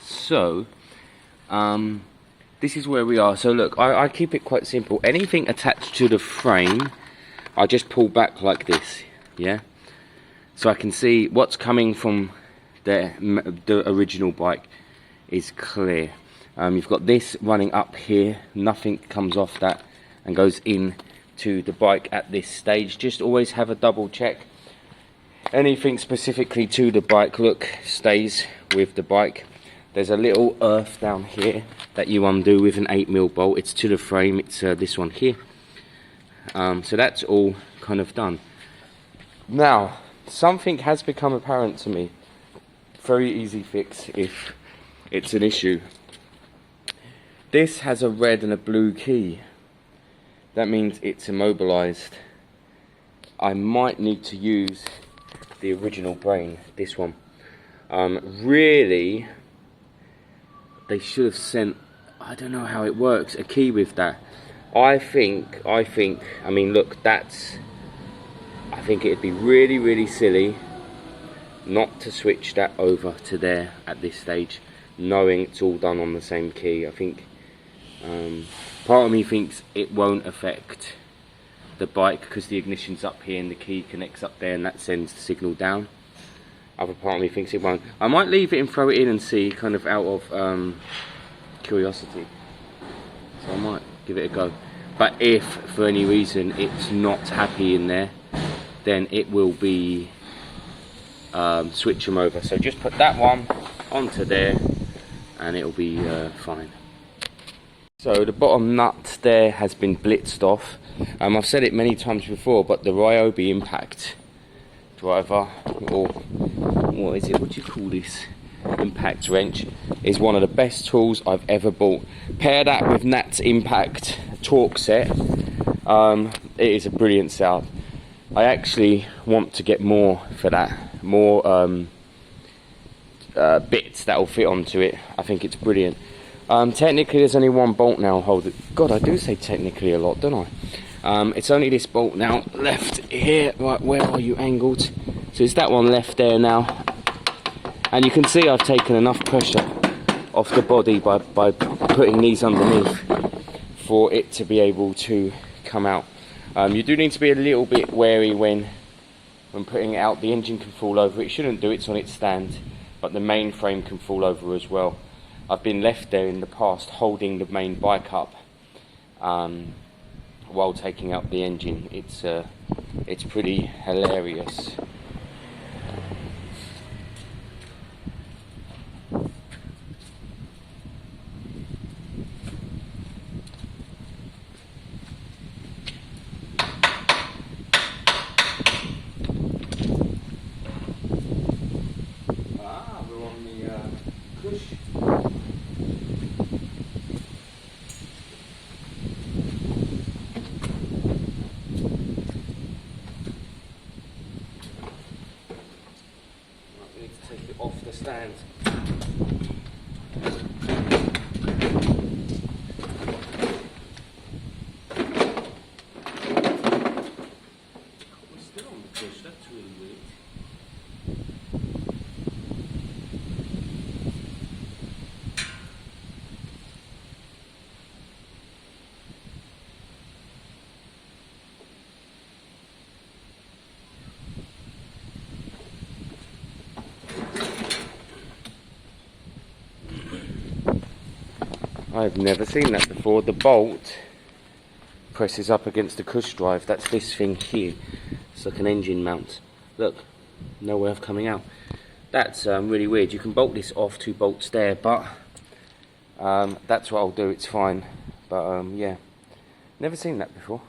So, this is where we are. So look, I keep it quite simple. Anything attached to the frame, I just pull back like this, yeah? So I can see what's coming from the original bike is clear. You've got this running up here, nothing comes off that and goes in to the bike at this stage. Just always have a double check. Anything specifically to the bike, look, stays with the bike. There's a little earth down here that you undo with an 8mm bolt. It's to the frame, it's this one here. So that's all kind of done. Now, something has become apparent to me. Very easy fix if it's an issue. This has a red and a blue key. That means it's immobilized. I might need to use the original brain, this one. Really, they should have sent, I don't know how it works, a key with that. I mean look, I think it'd be really silly not to switch that over to there at this stage, knowing it's all done on the same key. I think part of me thinks it won't affect the bike because the ignition's up here and the key connects up there and that sends the signal down. Other part of me thinks it won't. I might leave it and throw it in and see, kind of out of curiosity. So I might give it a go. But if for any reason it's not happy in there, then it will be switch them over. So just put that one onto there and it'll be fine. So the bottom nut there has been blitzed off. I've said it many times before, but the Ryobi impact driver, or what is it, what do you call this, impact wrench, is one of the best tools I've ever bought. Pair that with Nat's impact torque set, it is a brilliant setup. I actually want to get more for that, more bits that will fit onto it. I think it's brilliant. Technically there's only one bolt now. Hold it. God, I do say technically a lot, don't I? It's only this bolt now left here. Right, where are you angled? So it's that one left there now. And you can see I've taken enough pressure off the body by putting these underneath for it to be able to come out. You do need to be a little bit wary when putting it out. The engine can fall over. It shouldn't do, it's on its stand, but the main frame can fall over as well. I've been left there in the past holding the main bike up while taking out the engine. It's pretty hilarious. We're on the push. We need to take it off the stand. We're still on the push, that's really weird. I've never seen that before. The bolt presses up against the cush drive. That's this thing here. It's like an engine mount. Look, no way of coming out. That's really weird. You can bolt this off, 2 bolts there, but that's what I'll do. It's fine. But yeah, never seen that before.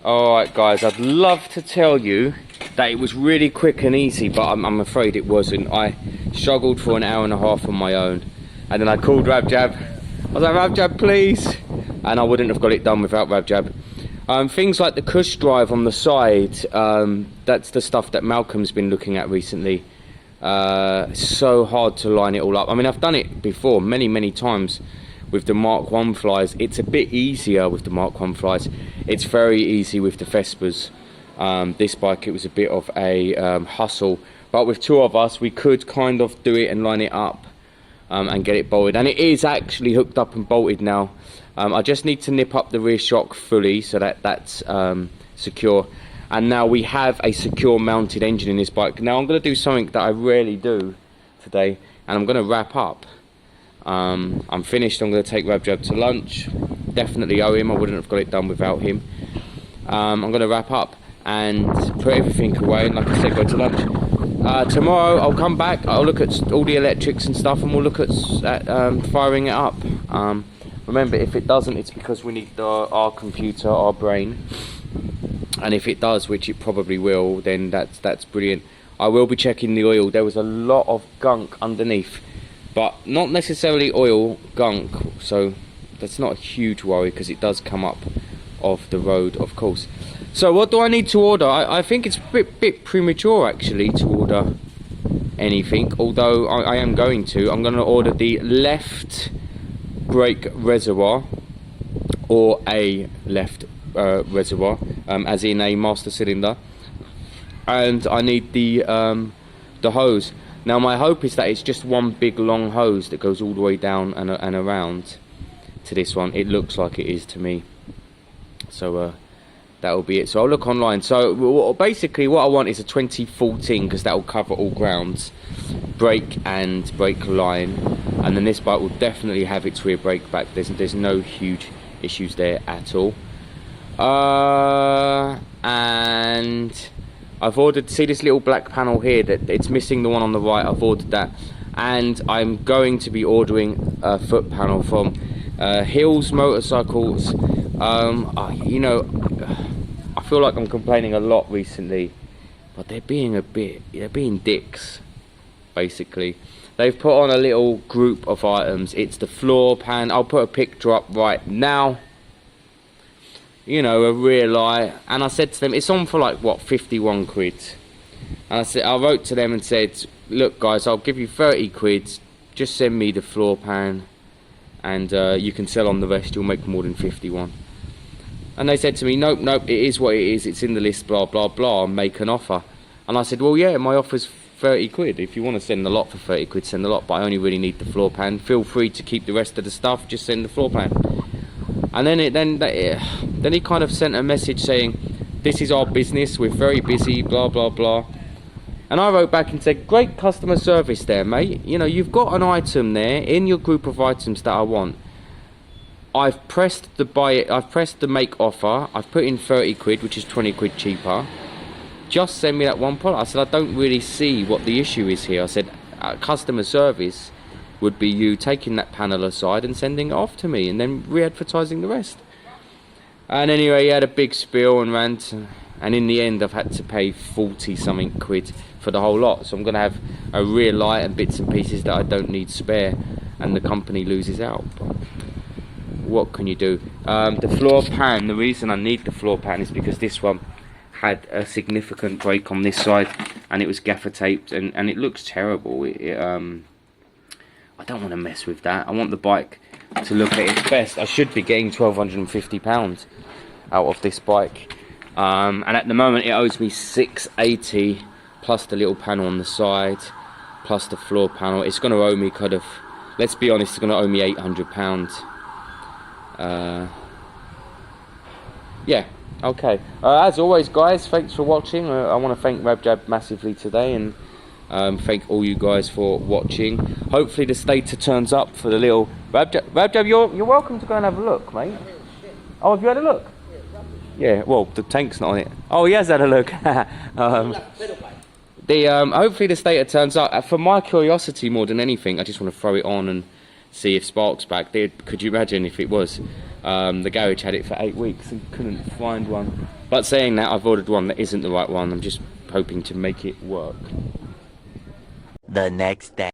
Alright guys, I'd love to tell you that it was really quick and easy, but I'm afraid it wasn't. I struggled for an hour and a half on my own, and then I called Rabjab. I was like, Rabjab please, and I wouldn't have got it done without Rabjab. Things like the cush drive on the side, that's the stuff that Malcolm's been looking at recently. So hard to line it all up. I mean, I've done it before many times with the Mark 1 flies. It's a bit easier with the Mark 1 flies. It's very easy with the Vespers. This bike, it was a bit of a hustle, but with two of us we could kind of do it and line it up and get it bolted, and it is actually hooked up and bolted now. I just need to nip up the rear shock fully so that that's secure, and now we have a secure mounted engine in this bike. Now I'm going to do something that I rarely do today, and I'm going to wrap up. I'm finished. I'm going to take Rabjab to lunch. Definitely owe him. I wouldn't have got it done without him. I'm going to wrap up and put everything away, and like I said, go to lunch. Tomorrow I'll come back, I'll look at all the electrics and stuff, and we'll look at firing it up. Remember, if it doesn't, it's because we need our computer, our brain, and if it does, which it probably will, then that's brilliant. I will be checking the oil. There was a lot of gunk underneath, but not necessarily oil gunk, so that's not a huge worry because it does come up off the road, of course. So what do I need to order? I think it's a bit premature actually to order anything, although I am going to. I'm going to order the left brake reservoir, or a left reservoir, as in a master cylinder, and I need the hose. Now my hope is that it's just one big long hose that goes all the way down and around to this one. It looks like it is to me. So that will be it. So I'll look online. So basically what I want is a 2014, because that will cover all grounds, brake and brake line, and then this bike will definitely have its rear brake back. There's no huge issues there at all. And I've ordered, see this little black panel here, that it's missing the one on the right. I've ordered that, and I'm going to be ordering a foot panel from Hills Motorcycles. You know, I feel like I'm complaining a lot recently, but they're being dicks, basically. They've put on a little group of items. It's the floor pan. I'll put a picture up right now. You know, a rear light. And I said to them, it's on for like, what, 51 quid. And I wrote to them and said, look guys, I'll give you 30 quid. Just send me the floor pan, and you can sell on the rest. You'll make more than 51. And they said to me, nope, it is what it is, it's in the list, blah, blah, blah, make an offer. And I said, well, yeah, my offer's 30 quid. If you want to send the lot for 30 quid, send the lot, but I only really need the floor pan. Feel free to keep the rest of the stuff, just send the floor pan. And then he kind of sent a message saying, this is our business, we're very busy, blah, blah, blah. And I wrote back and said, great customer service there, mate. You know, you've got an item there in your group of items that I want. I've pressed the make offer, I've put in 30 quid, which is 20 quid cheaper. Just send me that one product. I said, I don't really see what the issue is here. I said, customer service would be you taking that panel aside and sending it off to me, and then re-advertising the rest. And anyway, he had a big spiel and rant, and in the end I've had to pay 40 something quid for the whole lot. So I'm going to have a rear light and bits and pieces that I don't need spare, and the company loses out. But what can you do? The floor pan, the reason I need the floor pan is because this one had a significant break on this side, and it was gaffer taped, and it looks terrible. I don't want to mess with that. I want the bike to look at its best. I should be getting £1,250 out of this bike, and at the moment it owes me £680 plus the little panel on the side plus the floor panel. It's going to owe me kind of, let's be honest, it's going to owe me £800. Yeah, okay. As always guys, thanks for watching. I want to thank Rabjab massively today, and thank all you guys for watching. Hopefully the stator turns up for the little Rabjab, you're welcome to go and have a look, mate. Oh, have you had a look? Yeah, well, the tank's not on it. Oh, he has had a look. Hopefully the stator turns up. For my curiosity more than anything, I just want to throw it on and see if spark's back. Could you imagine if it was? The garage had it for 8 weeks and couldn't find one. But saying that, I've ordered one that isn't the right one. I'm just hoping to make it work. The next day.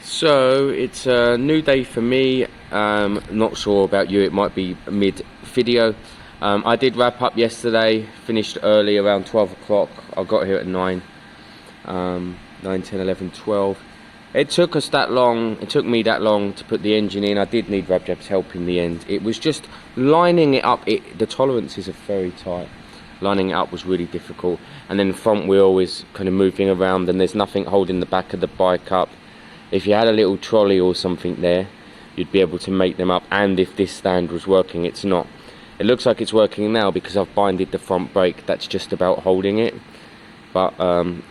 So it's a new day for me. Not sure about you, it might be mid video. I did wrap up yesterday, finished early around 12 o'clock. I got here at 9, 9, 10, 11, 12. It took us that long, it took me that long to put the engine in. I did need Rabjab's help in the end. It was just lining it up. The tolerances are very tight. Lining it up was really difficult. And then the front wheel is kind of moving around and there's nothing holding the back of the bike up. If you had a little trolley or something there, you'd be able to make them up. And if this stand was working, it's not. It looks like it's working now because I've binded the front brake. That's just about holding it. But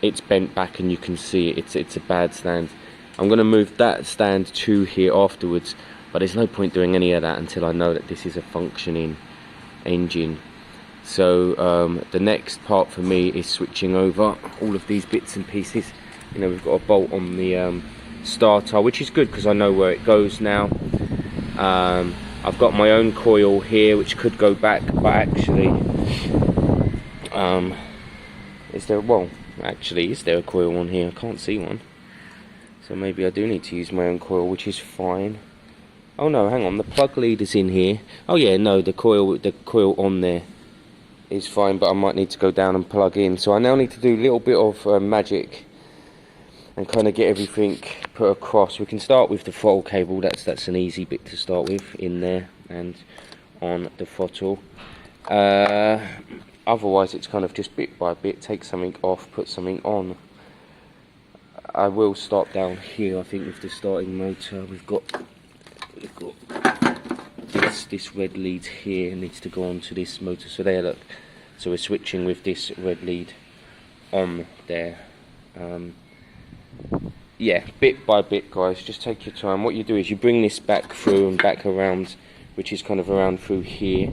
it's bent back and you can see it. It's a bad stand. I'm going to move that stand to here afterwards, but there's no point doing any of that until I know that this is a functioning engine. So the next part for me is switching over all of these bits and pieces. You know, we've got a bolt on the starter, which is good because I know where it goes now. I've got my own coil here which could go back, but actually is there a coil on here? I can't see one. So maybe I do need to use my own coil, which is fine. Oh no, hang on, the plug lead is in here. Oh yeah, no, the coil on there is fine, but I might need to go down and plug in. So I now need to do a little bit of magic and kind of get everything put across. We can start with the throttle cable. That's an easy bit to start with, in there and on the throttle. Otherwise, it's kind of just bit by bit. Take something off, put something on. I will start down here, I think, with the starting motor. We've got this red lead here, needs to go onto this motor. So there, look. So we're switching with this red lead on there. Yeah, bit by bit, guys. Just take your time. What you do is you bring this back through and back around, which is kind of around through here,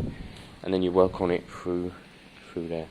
and then you work on it through there.